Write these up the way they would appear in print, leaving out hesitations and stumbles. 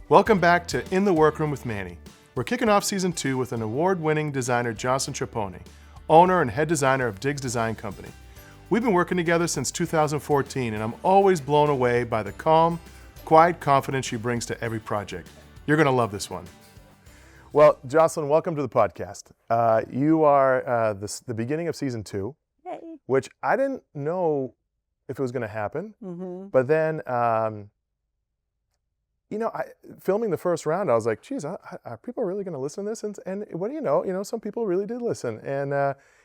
Welcome back to In the Workroom with Manny. We're kicking off season 2 with an award-winning designer, Jocelyn Chiappone, owner and head designer of Diggs Design Company. We've been working together since 2014, and I'm always blown away by the calm, quiet confidence she brings to every project. You're going to love this one. Well, Jocelyn, welcome to the podcast. You are the beginning of season 2, Yay. Which I didn't know if it was going to happen. Mm-hmm. But then, filming the first round, I was like, geez, are people really going to listen to this? And what do you know, some people really did listen. And,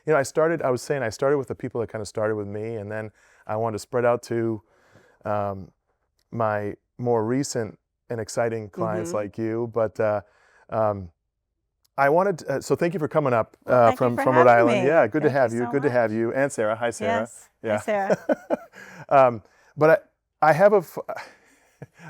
I started with the people that kind of started with me, and then I wanted to spread out to my more recent and exciting clients like you. But I wanted, so thank you for coming up from Rhode Island. Me. Yeah, good to have you. So Good to have you. And Sarah. Hi, Sarah. Yes. Yeah. Hi, Sarah. But I have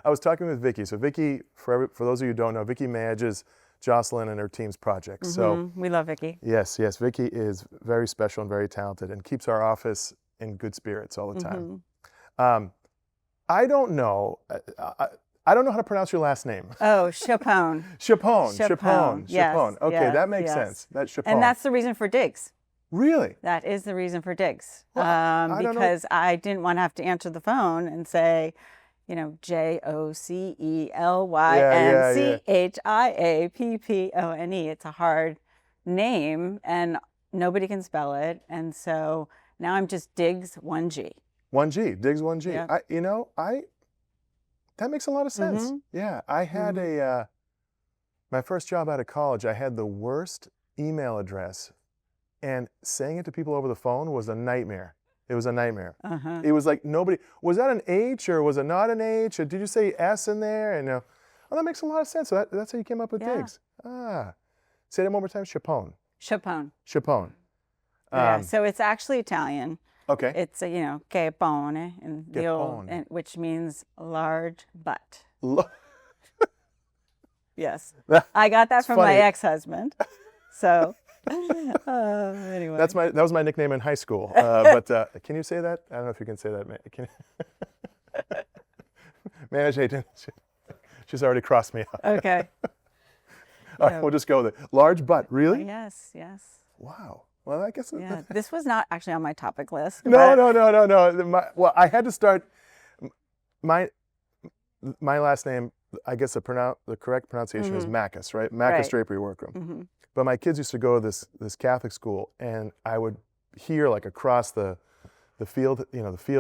I was talking with Vicky. So Vicky, for those of you who don't know, Vicky manages Jocelyn and her team's projects. So we love Vicky. Yes, Vicky is very special and very talented and keeps our office in good spirits all the time. I don't know how to pronounce your last name. Oh, Chiappone. Chiappone. Yes, Okay, yes, that makes yes. sense. That's Chiappone. And that's the reason for Diggs. Really? That is the reason for Diggs. Well, because I didn't want to have to answer the phone and say, JOCELYNCHIAPPONE. It's a hard name and nobody can spell it. And so now I'm just Diggs 1G. 1G, Diggs 1G. Yeah. That makes a lot of sense. Yeah, I had my first job out of college, I had the worst email address, and saying it to people over the phone was a nightmare. It was a nightmare. It was like nobody, was that an H or was it not an H? Or did you say S in there? And that makes a lot of sense. So that's how you came up with Diggs. Say that one more time, Chiappone. Chiappone. Yeah, so it's actually Italian. Okay. It's Chiappone, and which means large butt. Yes, I got that from my ex-husband. So anyway, that was my nickname in high school. But can you say that? I don't know if you can say that. Manage agent. She's already crossed me out. Okay. All right, we'll just go with it. Large butt, really? Yes. Wow. Well, I guess. Yeah, this was not actually on my topic list. No. I had to start. My last name, I guess the correct pronunciation is Macus, right? Macus Drapery Workroom. But my kids used to go to this Catholic school, and I would hear like across the field,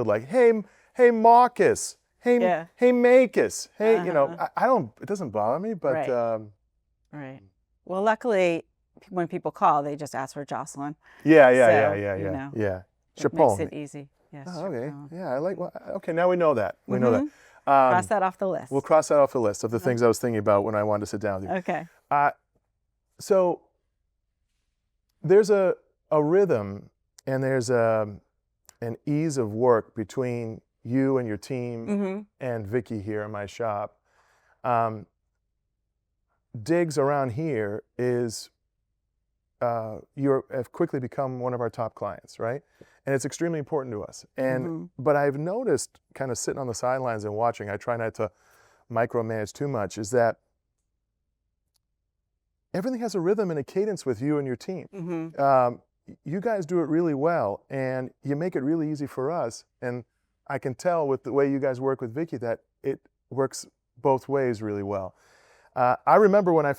like, hey Marcus, hey Macus, hey, I don't. It doesn't bother me, but. Right. Well, luckily, when people call, they just ask for Jocelyn. Yeah. Chiappone. It makes it easy. Yes. Oh, okay. Yeah, I like. Okay, now we know that. We know that. Cross that off the list. We'll cross that off the list of the things I was thinking about when I wanted to sit down with you. Okay. So there's a rhythm and there's an ease of work between you and your team and Vicky here in my shop. Diggs around here is you have quickly become one of our top clients, right? And it's extremely important to us. And but I've noticed, kind of sitting on the sidelines and watching, I try not to micromanage too much, is that everything has a rhythm and a cadence with you and your team. You guys do it really well, and you make it really easy for us. And I can tell with the way you guys work with Vicky that it works both ways really well. I remember when I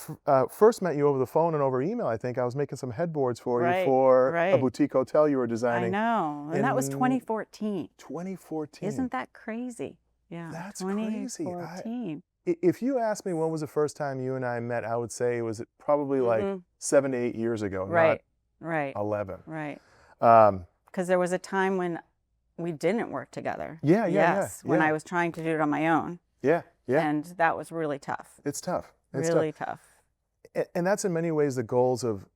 first met you over the phone and over email, I think I was making some headboards for you for a boutique hotel you were designing. I know, and that was 2014. 2014. Isn't that crazy? Yeah, that's crazy. 2014. If you asked me when was the first time you and I met, I would say it was probably like 7 to 8 years ago, not 11. Right. Because there was a time when we didn't work together. Yes, when I was trying to do it on my own. Yeah. And that was really tough. It's tough. Really tough. And that's in many ways the goals of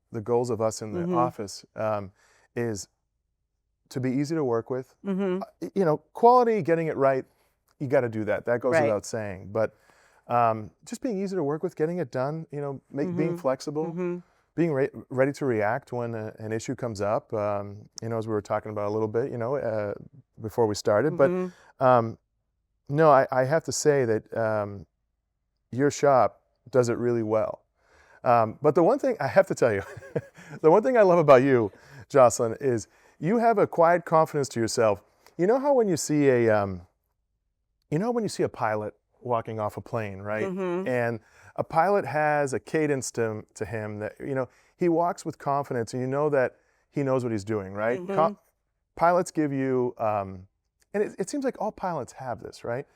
us in the office is to be easy to work with. Quality, getting it right, you got to do that. That goes without saying. But just being easy to work with, getting it done, being flexible, being ready to react when an issue comes up, as we were talking about a little bit, before we started. But no, I have to say that your shop does it really well. But the one thing I have to tell you, the one thing I love about you, Jocelyn, is you have a quiet confidence to yourself. You know how when you see a pilot walking off a plane, right? And a pilot has a cadence to him that, he walks with confidence, and you know that he knows what he's doing, right? Pilots give you, and it seems like all pilots have this, right?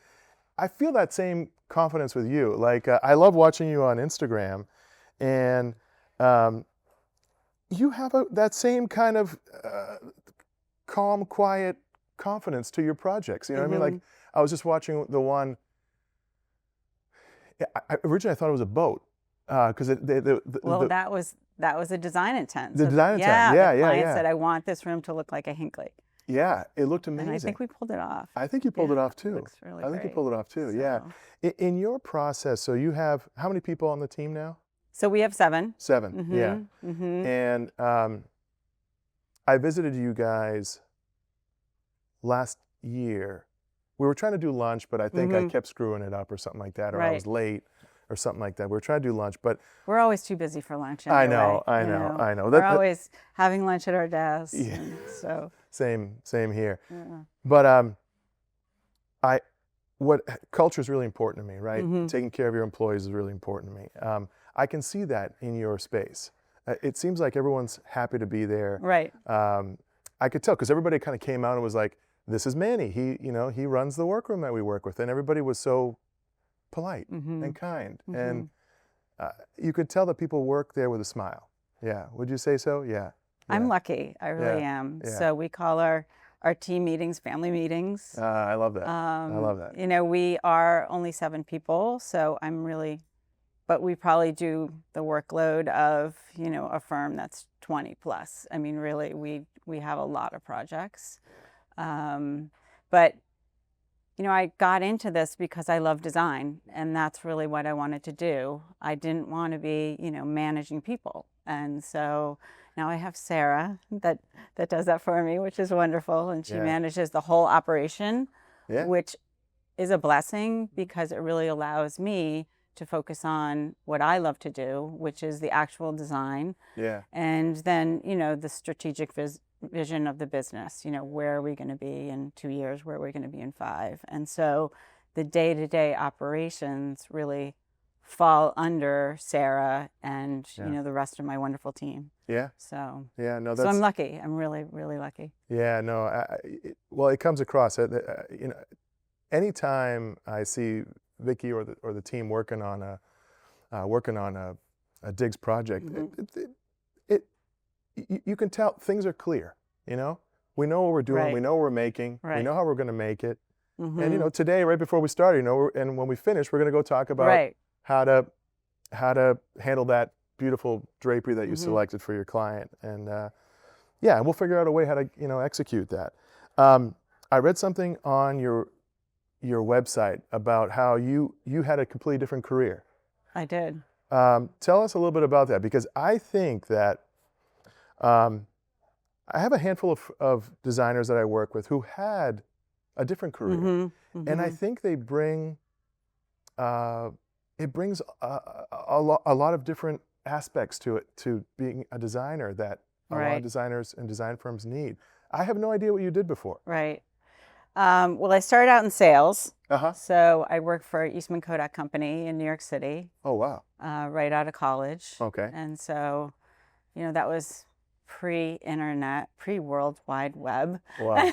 I feel that same confidence with you. Like, I love watching you on Instagram, and you have that same kind of calm, quiet confidence to your projects. You know what I mean? Like, I was just watching the one. Originally, I thought it was a boat because that was a design intent. The design intent, yeah. The client said, "I want this room to look like a Hinckley." Yeah, it looked amazing. And I think we pulled it off. I think you pulled it off too. It looks really I think great. you pulled it off too. So. Yeah. In your process, so you have how many people on the team now? So we have 7. 7. Yeah. And I visited you guys last year. We were trying to do lunch, but I think I kept screwing it up or something like that, or I was late or something like that. We were trying to do lunch, but we're always too busy for lunch. Anyway, I know. We're always having lunch at our desks. Yeah. So same here. Yeah. But what culture is really important to me, right? Taking care of your employees is really important to me. I can see that in your space. It seems like everyone's happy to be there. Right. I could tell because everybody kind of came out and was like, "This is Manny. He runs the workroom that we work with," and everybody was so polite and kind, and you could tell that people work there with a smile. Yeah. Would you say so? Yeah. I'm lucky. I really am. Yeah. So we call our team meetings family meetings. I love that. I love that. We are only 7 people, so but we probably do the workload of, a firm that's 20 plus. I mean, really, we have a lot of projects. But, I got into this because I love design, and that's really what I wanted to do. I didn't want to be, managing people. And so now I have Sarah that does that for me, which is wonderful. And she manages the whole operation, which is a blessing because it really allows me to focus on what I love to do, which is the actual design. Yeah. And then, the strategic vision of the business, where are we going to be in 2 years, where are we going to be in 5? And so the day-to-day operations really fall under Sarah and, the rest of my wonderful team. Yeah. So, so I'm lucky. I'm really, really lucky. Yeah, no, well, it comes across, anytime I see Vicky or the team working on a Diggs project, you can tell things are clear. We know what we're doing. We know what we're making. We know how we're going to make it. And today, right before we started, and when we finish, we're going to go talk about how to handle that beautiful drapery that you selected for your client. And and we'll figure out a way how to execute that. I read something on your website about how you had a completely different career. I did. Tell us a little bit about that, because I think that I have a handful of designers that I work with who had a different career, and I think they bring it brings a lot of different aspects to it, to being a designer that a lot of designers and design firms need. I have no idea what you did before. Right. Well, I started out in sales. So I worked for Eastman Kodak Company in New York City. Oh, wow. Right out of college. Okay. And so, that was pre-internet, pre-World Wide Web. Wow.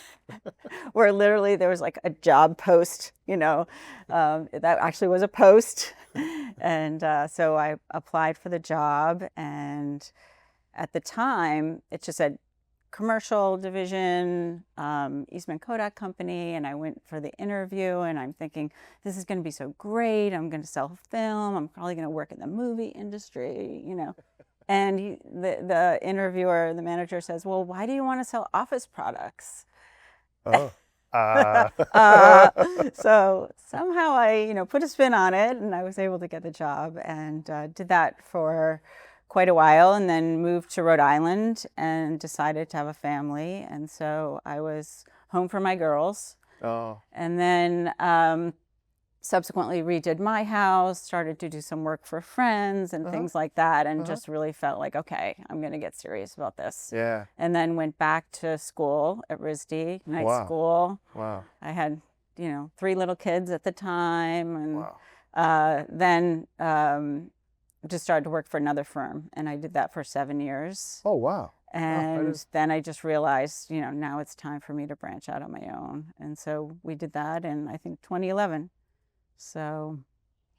Where literally there was like a job post, that actually was a post. And so I applied for the job, and at the time it just said commercial division, Eastman Kodak Company, and I went for the interview, and I'm thinking, this is going to be so great. I'm going to sell film. I'm probably going to work in the movie industry, And the interviewer, the manager says, well, why do you want to sell office products? Oh. So somehow I, put a spin on it, and I was able to get the job, and did that for quite a while, and then moved to Rhode Island and decided to have a family. And so I was home for my girls. Oh. And then subsequently redid my house, started to do some work for friends and things like that, and just really felt like, okay, I'm going to get serious about this. Yeah. And then went back to school at RISD, night Wow. school. Wow. I had, 3 little kids at the time, and Wow. then just started to work for another firm, and I did that for 7 years. Oh, wow. And then I just realized, now it's time for me to branch out on my own. And so we did that in, I think, 2011. So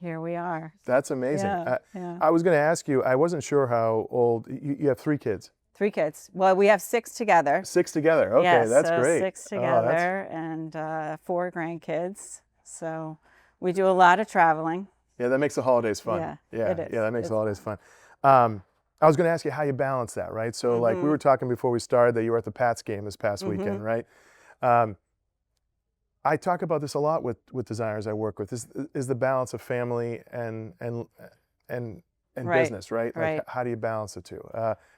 here we are. That's amazing. Yeah. I was going to ask you, I wasn't sure how old, you have 3 kids. 3 kids. Well, we have 6 together. 6 together. Okay, yes, that's so great. 6 together and 4 grandkids. So we do a lot of traveling. Yeah, that makes the holidays fun. Yeah, it is. Yeah, that makes the holidays fun. I was going to ask you how you balance that, right? So like we were talking before we started that you were at the Pats game this past weekend, right? I talk about this a lot with designers I work with. Is the balance of family and business, right? Like how do you balance the two?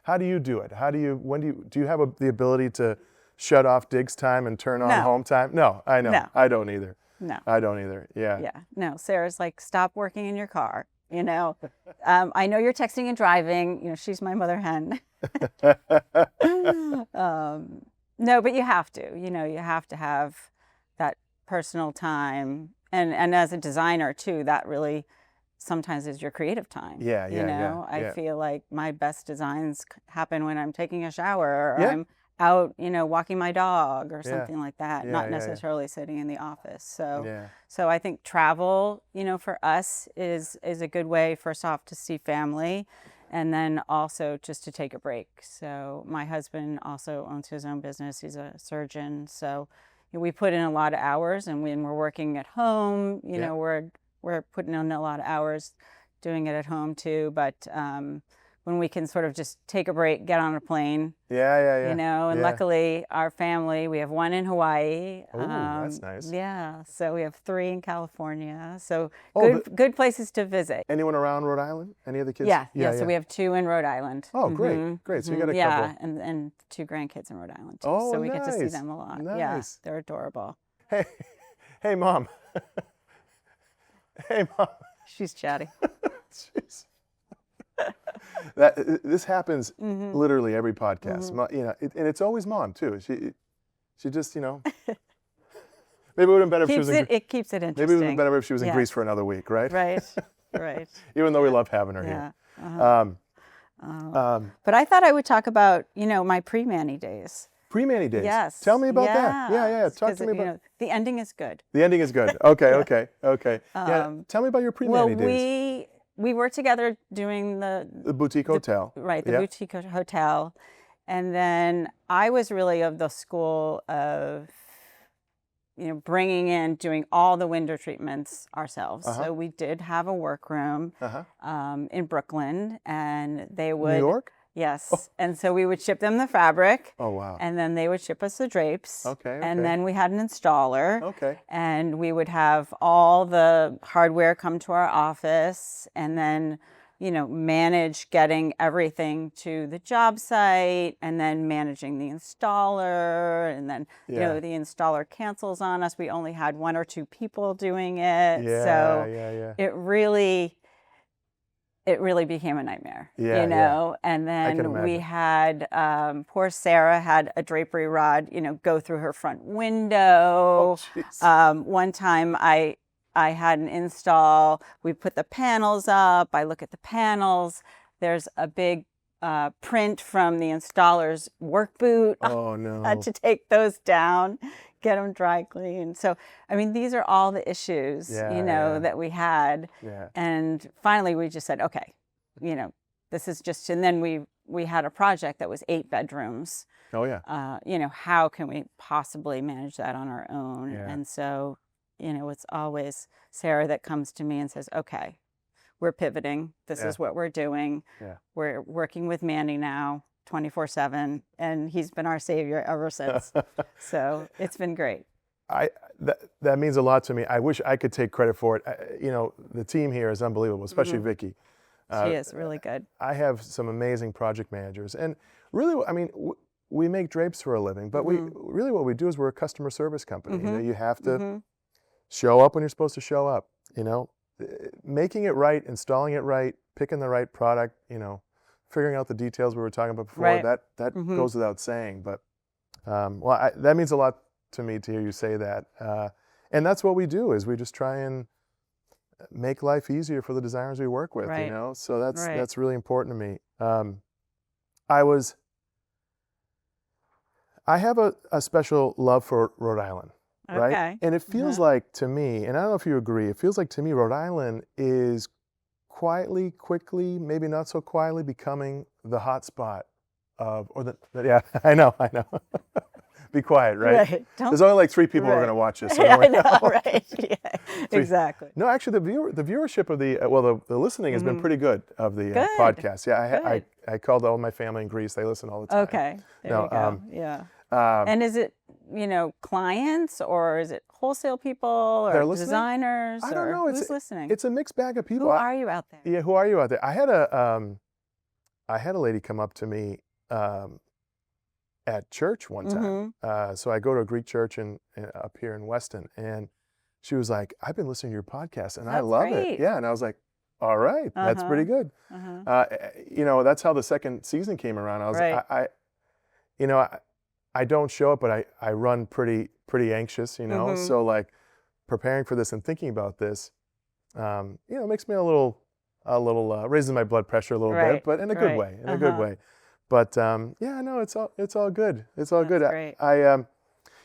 How do you do it? Do you have the ability to shut off digs time and turn on home time? No, I know. No. I don't either. No. I don't either. Yeah. Yeah. No, Sarah's like, stop working in your car. I know you're texting and driving. She's my mother hen. No, but you have to. You have to have that personal time, and as a designer too, that really sometimes is your creative time. Yeah. I feel like my best designs happen when I'm taking a shower or I'm out, walking my dog or something like that, not necessarily sitting in the office. So I think travel, for us is a good way, first off, to see family, and then also just to take a break. So my husband also owns his own business. He's a surgeon. So we put in a lot of hours, and when we're working at home, we're putting in a lot of hours doing it at home too. But when we can sort of just take a break, get on a plane. And luckily our family, we have 1 in Hawaii. Oh, that's nice. Yeah, so we have 3 in California. So good places to visit. Anyone around Rhode Island? Any of the kids? Yeah. So we have 2 in Rhode Island. Oh, great. So you got a couple. Yeah, and 2 grandkids in Rhode Island too. Oh, so we nice. get to see them a lot. Nice. Yeah, they're adorable. Hey, Mom. Hey, Mom. She's chatty. Jeez. This happens literally every podcast. And it's always Mom too. She just, maybe it would have been better if she was in it keeps it interesting. Maybe it would have been better if she was in Greece for another week, right? Right. Even though we love having her here. But I thought I would talk about, my pre-Manny days. Pre-Manny days. Yes. Tell me about that. Yeah. Talk to me about. The ending is good. The ending is good. Okay. Tell me about your pre-Manny days. We were together doing the boutique hotel. The boutique hotel. And then I was really of the school of, doing all the window treatments ourselves. So we did have a workroom in Brooklyn, and they would. New York? Yes. Oh. And so we would ship them the fabric. Oh, wow. And then they would ship us the drapes. Okay. And then we had an installer. Okay. And we would have all the hardware come to our office, and then, manage getting everything to the job site, and then managing the installer. And then, the installer cancels on us. We only had 1 or 2 people doing it. It really became a nightmare, and then we had, poor Sarah had a drapery rod, go through her front window. One time I had an install, we put the panels up, I look at the panels, there's a big print from the installer's work boot. Oh no. I had to take those down, get them dry cleaned. So, these are all the issues, that we had. Yeah. And finally we just said, okay, this is just, and then we had a project that was 8 bedrooms. Oh yeah. How can we possibly manage that on our own? Yeah. And so, it's always Sarah that comes to me and says, okay, we're pivoting. This is what we're doing. Yeah. We're working with Manny now 24/7, and he's been our savior ever since. So it's been great. That means a lot to me. I wish I could take credit for it. The team here is unbelievable, especially Vicky. She is really good. I have some amazing project managers, and really, we make drapes for a living, but what we do is we're a customer service company. You have to show up when you're supposed to show up. making it right, installing it right, picking the right product, figuring out the details we were talking about before, Right. that goes without saying. But, that means a lot to me to hear you say that. And that's what we do, is we just try and make life easier for the designers we work with, Right. So Right. that's really important to me. I have a special love for Rhode Island, right? Okay. And it feels like to me, and I don't know if you agree, it feels like to me Rhode Island is quietly, quickly, maybe not so quietly, becoming the hot spot yeah, I know. Be quiet, right? Right. There's only like 3 people who are Right. going to watch this. So I don't know, worry. right? Yeah, exactly. No, actually, the viewership of the listening has been pretty good of the Good. podcast. Yeah, Good. I called all my family in Greece. They listen all the time. Okay. There No, you go. Yeah. And is it, clients, or is it wholesale people, They're or listening? designers? I don't or know. Who's listening? It's a mixed bag of people. Who are you out there? Yeah, who are you out there? I had a lady come up to me at church one time. So I go to a Greek church up here in Weston, and she was like, "I've been listening to your podcast, and I That's love great. it." Yeah, and I was like, "All right, that's pretty good." That's how the second season came around. I was, Right. I don't show it, but I run pretty anxious, So like preparing for this and thinking about this, makes me a little raises my blood pressure a little Right. bit, but in a good way, But yeah, no, it's all good. It's all good. Great.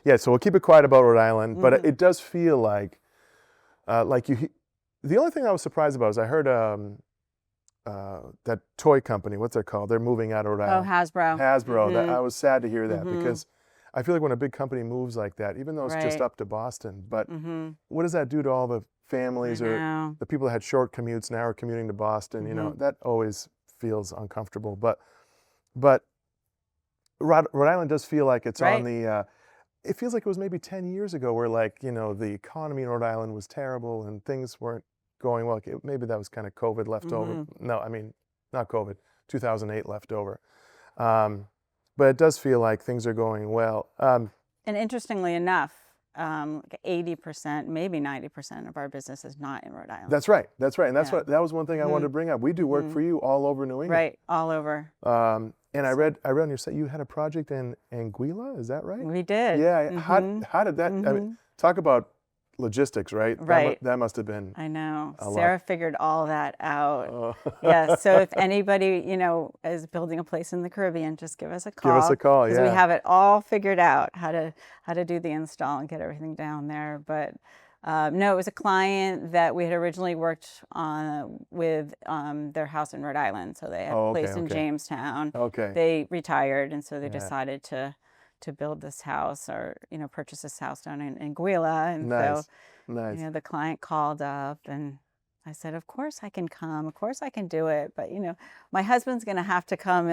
Yeah. So we'll keep it quiet about Rhode Island, but it does feel like you. The only thing I was surprised about is I heard that toy company. What's it called? They're moving out of Rhode Island. Hasbro. Hasbro. That I was sad to hear that because I feel like when a big company moves like that, even though it's just Right. up to Boston, but what does that do to all the families or know. the people that had short commutes now are commuting to Boston? That always feels uncomfortable. But Rhode Island does feel like it's on Right. the. It feels like it was maybe 10 years ago where the economy in Rhode Island was terrible and things weren't going well. Maybe that was kind of COVID left over. No, I mean, not COVID, 2008 left over. But it does feel like things are going well. And interestingly enough, 80%, maybe 90% of our business is not in Rhode Island. That's right. And that's Yeah. that was one thing I wanted to bring up. We do work for you all over New England. Right, all over. And I read on your site you had a project in Anguilla, is that right? We did. Yeah. How did that? I mean, talk about logistics, right? Right. That must have been. I know. a lot. Sarah figured all that out. Oh. Yeah. So if anybody, is building a place in the Caribbean, just give us a call. Give us a call. Because Yeah. we have it all figured out how to do the install and get everything down there. But no, it was a client that we had originally worked on with their house in Rhode Island. So they had a place in Jamestown. Okay. They retired, and so they Yeah. decided to build this house, or purchase this house down in Anguilla. And Nice. so Nice. the client called up, and I said, of course I can come, of course I can do it, but my husband's going to have to come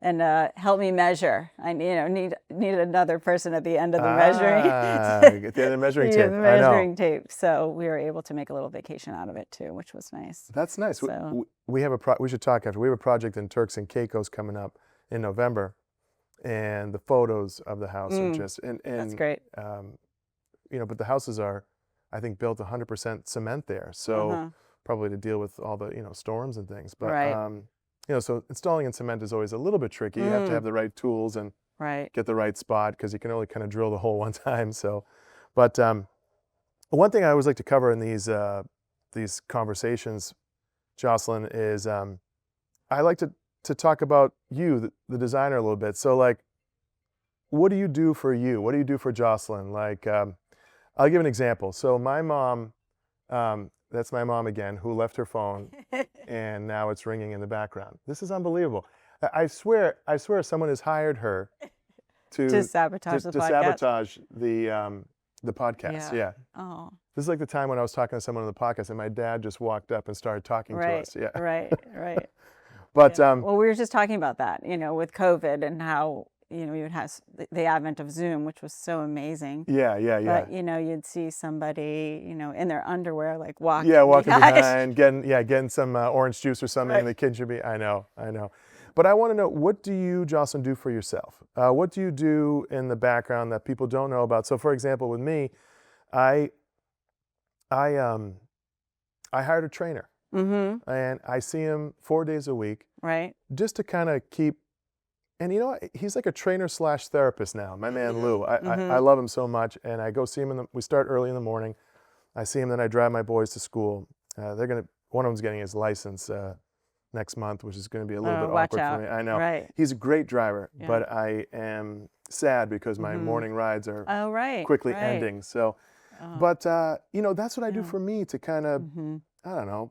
and help me measure. I need another person at the end of the measuring. Get the measuring Yeah, tape. the I know. measuring tape. So we were able to make a little vacation out of it too, which was nice. That's nice. So- We have we should talk after. We have a project in Turks and Caicos coming up in November, and the photos of the house are just and That's great. but the houses are, I think, built 100% cement there, so probably to deal with all the storms and things. But Right. so installing in cement is always a little bit tricky. You have to have the right tools and Right. get the right spot because you can only kind of drill the hole one time. So, but one thing I always like to cover in these conversations, Jocelyn, is I like to talk about you, the designer, a little bit. So, like, what do you do for you? What do you do for Jocelyn? Like, I'll give an example. So my mom, that's my mom again, who left her phone, and now it's ringing in the background. This is unbelievable. I swear someone has hired her To sabotage the to podcast. sabotage the podcast. Yeah. Oh. This is like the time when I was talking to someone on the podcast, and my dad just walked up and started talking to us. Yeah. Right. But Well, we were just talking about that, with COVID and how, you would have the advent of Zoom, which was so amazing. yeah. But, you'd see somebody, in their underwear, like walking behind, getting some orange juice or something, and the kid should be, I know. But I want to know, what do you, Jocelyn, do for yourself? What do you do in the background that people don't know about? So, for example, with me, I I hired a trainer, and I see him 4 days a week, Right. just to kind of keep. And you know what? He's like a trainer slash therapist now. My man Lou. I love him so much, and I go see him. We start early in the morning. I see him, then I drive my boys to school. One of them's getting his license next month, which is going to be a little bit watch awkward out. for me. I know. Right. He's a great driver, Yeah. but I am sad because my morning rides are quickly ending. So, but you know, that's what I do for me to kind of, I don't know,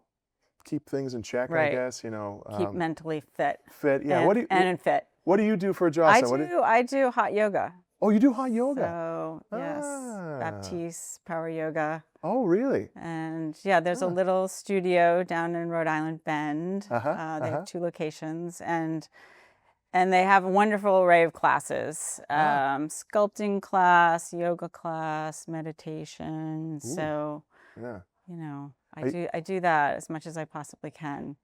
keep things in check. I guess, you know, keep mentally fit. Fit, yeah. And fit. What do you do for Jocelyn? I do hot yoga. Oh, you do hot yoga? So yes, Baptiste power yoga. Oh, really? And yeah, there's a little studio down in Rhode Island Bend. They have 2 locations, and they have a wonderful array of classes: sculpting class, yoga class, meditation. Ooh. So, you know, I do that as much as I possibly can.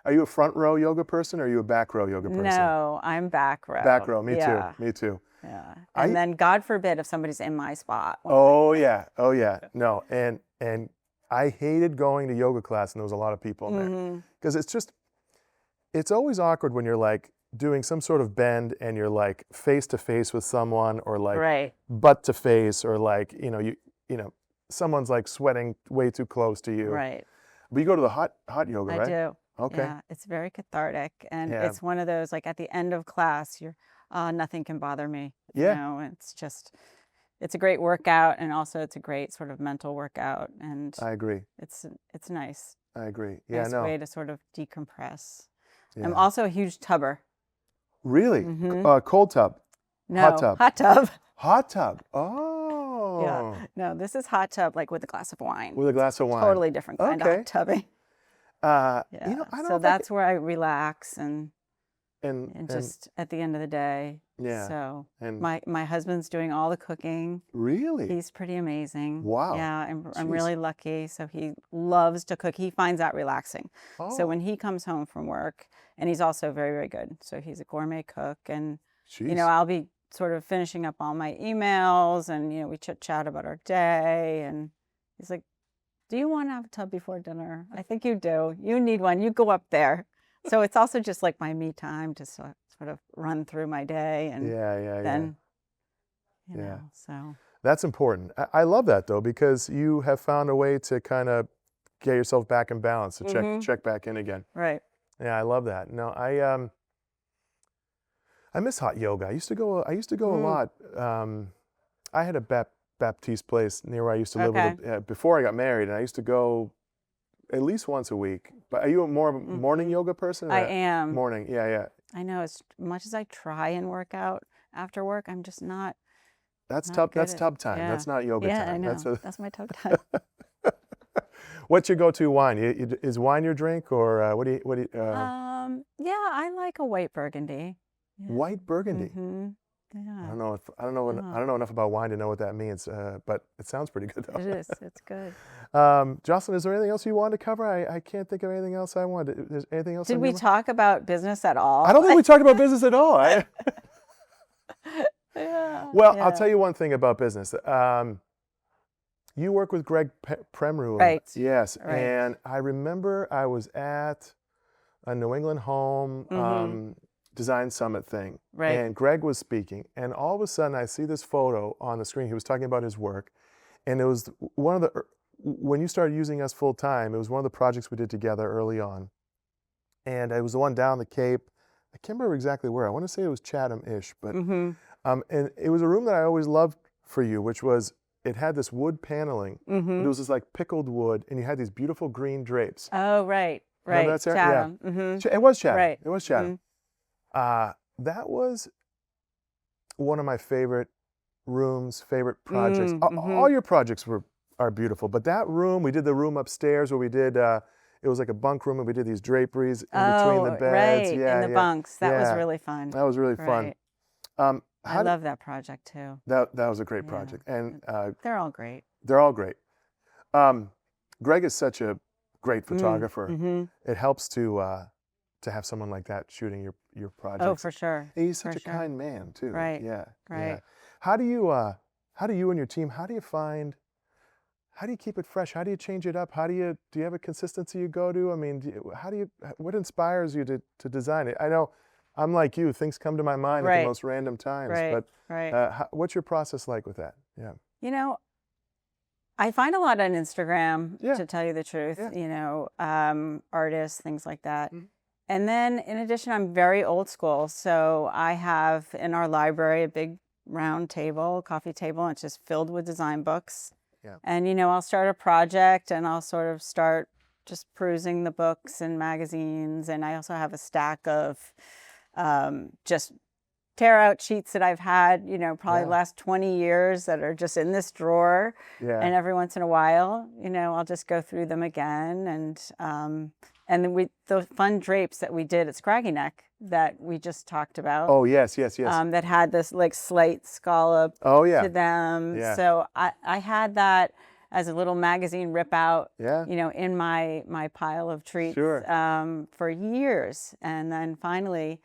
Are you a front row yoga person, or are you a back row yoga person? No, I'm back row. Back row, me too. Me too. Yeah, and then God forbid if somebody's in my spot. Oh yeah, no, and I hated going to yoga class and there was a lot of people in there because it's always awkward when you're like doing some sort of bend and you're like face to face with someone, or like butt to face, or like you know someone's like sweating way too close to you. Right. But you go to the hot yoga, right? I do. Okay. Yeah, it's very cathartic, and it's one of those, like, at the end of class, you're nothing can bother me. Yeah. You know, it's a great workout, and also it's a great sort of mental workout, and I agree. It's nice. I agree. Yeah, nice way to sort of decompress. Yeah. I'm also a huge tubber. Really? Cold tub? No, hot tub. Hot tub. Hot tub. Oh. Yeah. No, this is hot tub, like with a glass of wine. With a glass of wine. Totally different kind of hot tubbing. You know, I don't so that's where I relax and just at the end of the day. Yeah. So my husband's doing all the cooking. Really? He's pretty amazing. Wow. Yeah, I'm really lucky. So he loves to cook. He finds that relaxing. Oh. So when he comes home from work, and he's also very, very good. So he's a gourmet cook, and you know, I'll be sort of finishing up all my emails, and you know, we chit chat about our day, and he's like, do you want to have a tub before dinner? I think you do. You need one. You go up there. So it's also just like my me time to sort of run through my day, and then, you know, so. That's important. I love that though, because you have found a way to kind of get yourself back in balance, to check back in again. Right. Yeah, I love that. No, I miss hot yoga. I used to go a lot. I had a Baptiste place near where I used to live before I got married, and I used to go at least once a week. But are you more of a morning yoga person? I am. Morning, yeah. I know, as much as I try and work out after work, I'm just not. That's tub time. Yeah. That's not yoga time. Yeah, I know. That's my tub time. What's your go-to wine? Is wine your drink, or what do you? Yeah, I like a white Burgundy. Yeah. White Burgundy. Yeah. I don't know enough about wine to know what that means, but it sounds pretty good though. It is. It's good. Jocelyn, is there anything else you wanted to cover? I can't think of anything else I wanted. Is anything else? Did we talk about business at all? I don't think we talked about business at all. Well, I'll tell you one thing about business. You work with Greg Premru. Right. Yes. Right. And I remember I was at a New England home design summit thing. Right. And Greg was speaking. And all of a sudden I see this photo on the screen. He was talking about his work. And it was one of the, when you started using us full time, it was one of the projects we did together early on. And it was the one down the Cape. I can't remember exactly where. I want to say it was Chatham-ish. But and it was a room that I always loved for you, which was, it had this wood paneling. But it was this like pickled wood, and you had these beautiful green drapes. Oh, right. Right. That's Chatham. Yeah. It was Chatham. Right. It was Chatham. That was one of my favorite rooms, favorite projects. All your projects are beautiful, but that room, we did the room upstairs where we did, it was like a bunk room, and we did these draperies in between the beds. Right, in the bunks. That was really fun. That was really fun. I love that project too. That was a great project, and they're all great. They're all great. Greg is such a great photographer. It helps to have someone like that shooting your projects. Oh, for sure. And he's such a kind man too. Right. Yeah. Right. Yeah. How do you and your team? How do you find how do you keep it fresh? How do you change it up? Do you have a consistency you go to? I mean, what inspires you to design it? I know I'm like you, things come to my mind at the most random times, but what's your process like with that? Yeah. You know, I find a lot on Instagram, to tell you the truth, you know, artists, things like that. And then in addition, I'm very old school. So I have in our library a big round table, coffee table, and it's just filled with design books. Yeah. And, you know, I'll start a project and I'll sort of start just perusing the books and magazines. And I also have a stack of just tear out sheets that I've had, you know, probably the last 20 years that are just in this drawer. Yeah. And every once in a while, you know, I'll just go through them again. And then the fun drapes that we did at Scraggy Neck that we just talked about. Oh, yes. That had this like slate scallop to them. Yeah. So I had that as a little magazine rip out, you know, in my pile of treats for years. And then finally,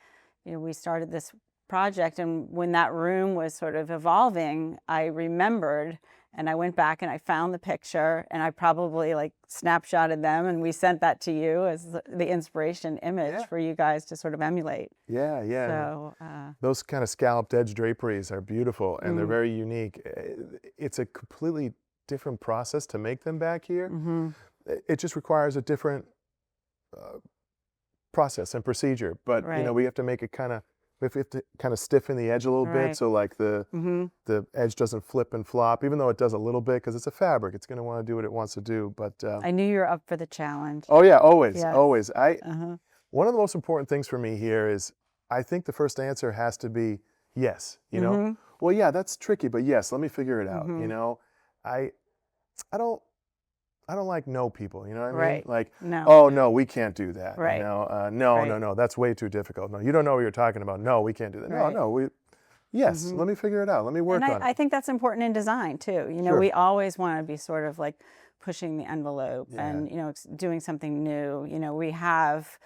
you know, we started this project, and when that room was sort of evolving, I remembered, and I went back and I found the picture, and I probably like snapshotted them, and we sent that to you as the inspiration image for you guys to sort of emulate. Yeah. So those kind of scalloped edge draperies are beautiful, and they're very unique. It's a completely different process to make them back here. It just requires a different process and procedure, but you know, we have to make it we have to kind of stiffen the edge a little bit, so like the edge doesn't flip and flop, even though it does a little bit because it's a fabric. It's going to want to do what it wants to do. But I knew you were up for the challenge. Oh yeah, always. One of the most important things for me here is I think the first answer has to be yes. You know, well, yeah, that's tricky, but yes, let me figure it out. You know, I don't like no people, you know what I mean? Like, oh, no, we can't do that. You know? No, that's way too difficult. No, you don't know what you're talking about. No, we can't do that. No, yes, let me figure it out. Let me work on it. I think that's important in design, too. You know, we always want to be sort of like pushing the envelope and, you know, doing something new. You know, we have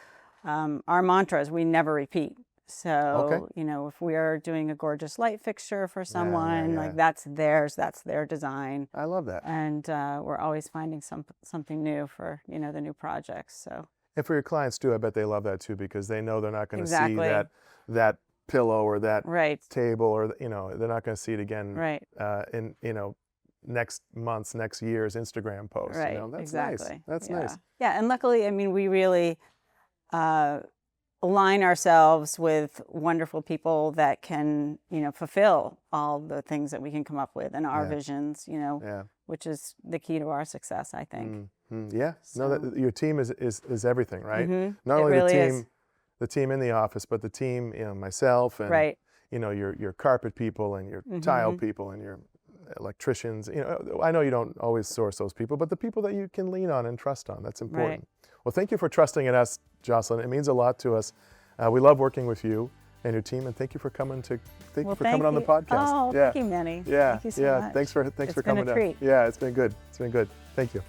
our mantras, we never repeat. So, you know, if we are doing a gorgeous light fixture for someone, like that's theirs, that's their design. I love that. And we're always finding something new for, you know, the new projects. So. And for your clients too, I bet they love that too, because they know they're not going to see that pillow or that table, or, you know, they're not going to see it again in, you know, next month's, next year's Instagram post. You know? That's nice. That's nice. Yeah, and luckily, I mean, we really align ourselves with wonderful people that can, you know, fulfill all the things that we can come up with and our visions, you know, which is the key to our success, I think. Yeah, so. No, your team is everything, right? Not it only really the team in the office, but the team, you know, myself and you know, your carpet people and your tile people and your electricians. You know, I know you don't always source those people, but the people that you can lean on and trust on, that's important. Well, thank you for trusting in us, Jocelyn. It means a lot to us. We love working with you and your team, and thank you for coming on the podcast. Oh, thank you, Manny. Yeah, thank you so much. Thanks for coming down. It's been a treat. Yeah, it's been good. Thank you.